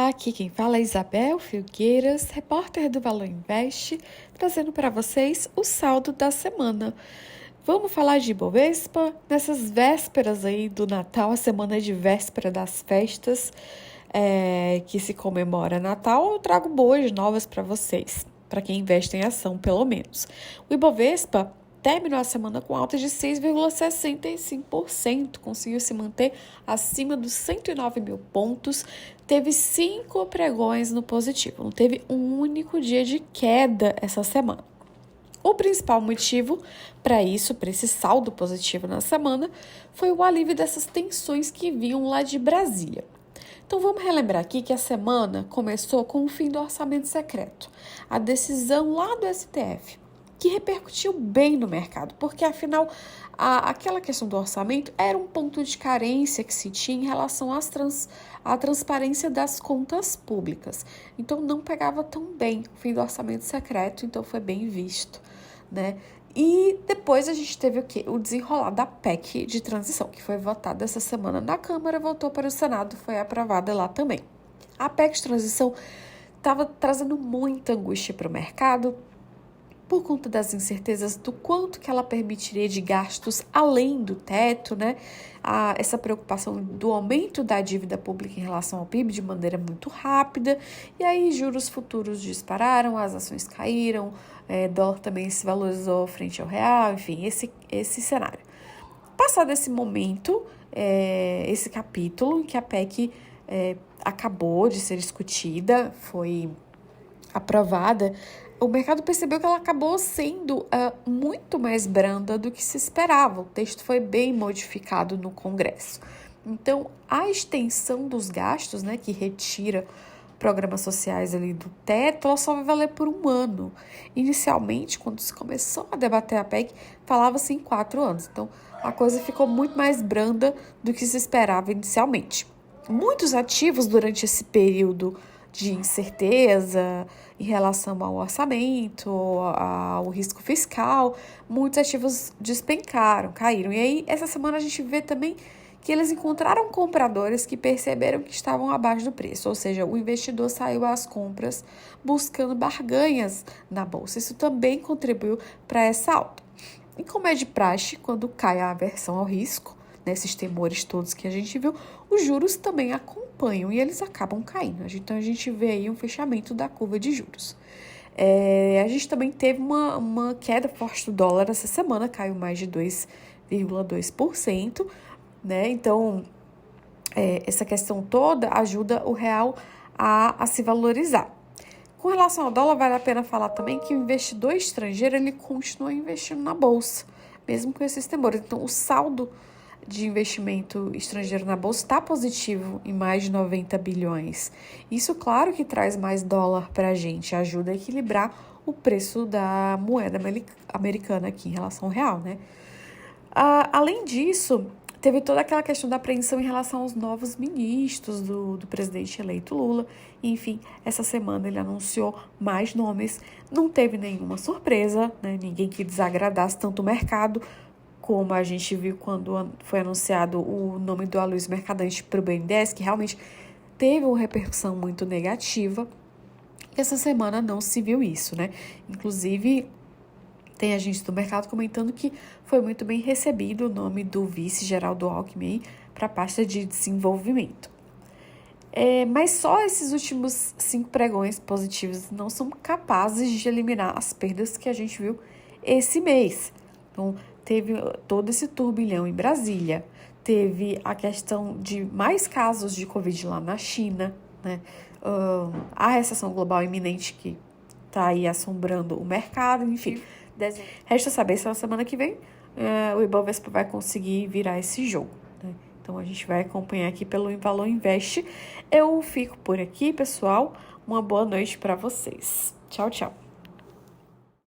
Olá, aqui quem fala é Isabel Filgueiras, repórter do Valor Invest, trazendo para vocês o saldo da semana. Vamos falar de Ibovespa nessas vésperas aí do Natal, a semana de véspera das festas que se comemora Natal. Eu trago boas novas para vocês, para quem investe em ação pelo menos. O Ibovespa terminou a semana com alta de 6,65%, conseguiu se manter acima dos 109 mil pontos, teve 5 pregões no positivo, não teve um único dia de queda essa semana. O principal motivo para esse saldo positivo na semana, foi o alívio dessas tensões que vinham lá de Brasília. Então vamos relembrar aqui que a semana começou com o fim do orçamento secreto, a decisão lá do STF, que repercutiu bem no mercado, porque afinal aquela questão do orçamento era um ponto de carência que se tinha em relação à transparência das contas públicas. Então não pegava tão bem o fim do orçamento secreto, então foi bem visto, né? E depois a gente teve o quê? O desenrolar da PEC de transição, que foi votada essa semana na Câmara, voltou para o Senado, foi aprovada lá também. A PEC de transição estava trazendo muita angústia para o mercado, por conta das incertezas do quanto que ela permitiria de gastos além do teto, né? Essa preocupação do aumento da dívida pública em relação ao PIB de maneira muito rápida, e aí juros futuros dispararam, as ações caíram, dólar também se valorizou frente ao real, enfim, esse cenário. Passado esse momento, esse capítulo em que a PEC acabou de ser discutida, foi aprovada, o mercado percebeu que ela acabou sendo muito mais branda do que se esperava. O texto foi bem modificado no Congresso. Então, a extensão dos gastos, né, que retira programas sociais ali do teto, ela só vai valer por um ano. Inicialmente, quando se começou a debater a PEC, falava-se em 4 anos. Então, a coisa ficou muito mais branda do que se esperava inicialmente. Muitos ativos durante esse período de incerteza em relação ao orçamento, ao risco fiscal, muitos ativos despencaram, caíram. E aí, essa semana a gente vê também que eles encontraram compradores que perceberam que estavam abaixo do preço, ou seja, o investidor saiu às compras buscando barganhas na bolsa. Isso também contribuiu para essa alta. E como é de praxe, quando cai a aversão ao risco, nesses temores todos que a gente viu, os juros também acompanham e eles acabam caindo. Então, a gente vê aí um fechamento da curva de juros. A gente também teve uma queda forte do dólar essa semana, caiu mais de 2,2%, né? Então, essa questão toda ajuda o real a se valorizar. Com relação ao dólar, vale a pena falar também que o investidor estrangeiro ele continua investindo na bolsa, mesmo com esses temores. Então, o saldo de investimento estrangeiro na bolsa está positivo em mais de 90 bilhões. Isso, claro, que traz mais dólar para a gente, ajuda a equilibrar o preço da moeda americana aqui em relação ao real, né? Além disso, teve toda aquela questão da apreensão em relação aos novos ministros do presidente eleito Lula. Enfim, essa semana ele anunciou mais nomes, não teve nenhuma surpresa, né? Ninguém que desagradasse tanto o mercado, como a gente viu quando foi anunciado o nome do Aloysio Mercadante para o BNDES, que realmente teve uma repercussão muito negativa. Essa semana não se viu isso, né? Inclusive, tem agentes do mercado comentando que foi muito bem recebido o nome do vice Geraldo Alckmin para a pasta de desenvolvimento. Mas só esses últimos 5 pregões positivos não são capazes de eliminar as perdas que a gente viu esse mês. Então, teve todo esse turbilhão em Brasília, teve a questão de mais casos de Covid lá na China, né? A recessão global iminente que está aí assombrando o mercado, enfim. Resta saber se na semana que vem o Ibovespa vai conseguir virar esse jogo, né? Então, a gente vai acompanhar aqui pelo Valor Invest. Eu fico por aqui, pessoal. Uma boa noite para vocês. Tchau, tchau.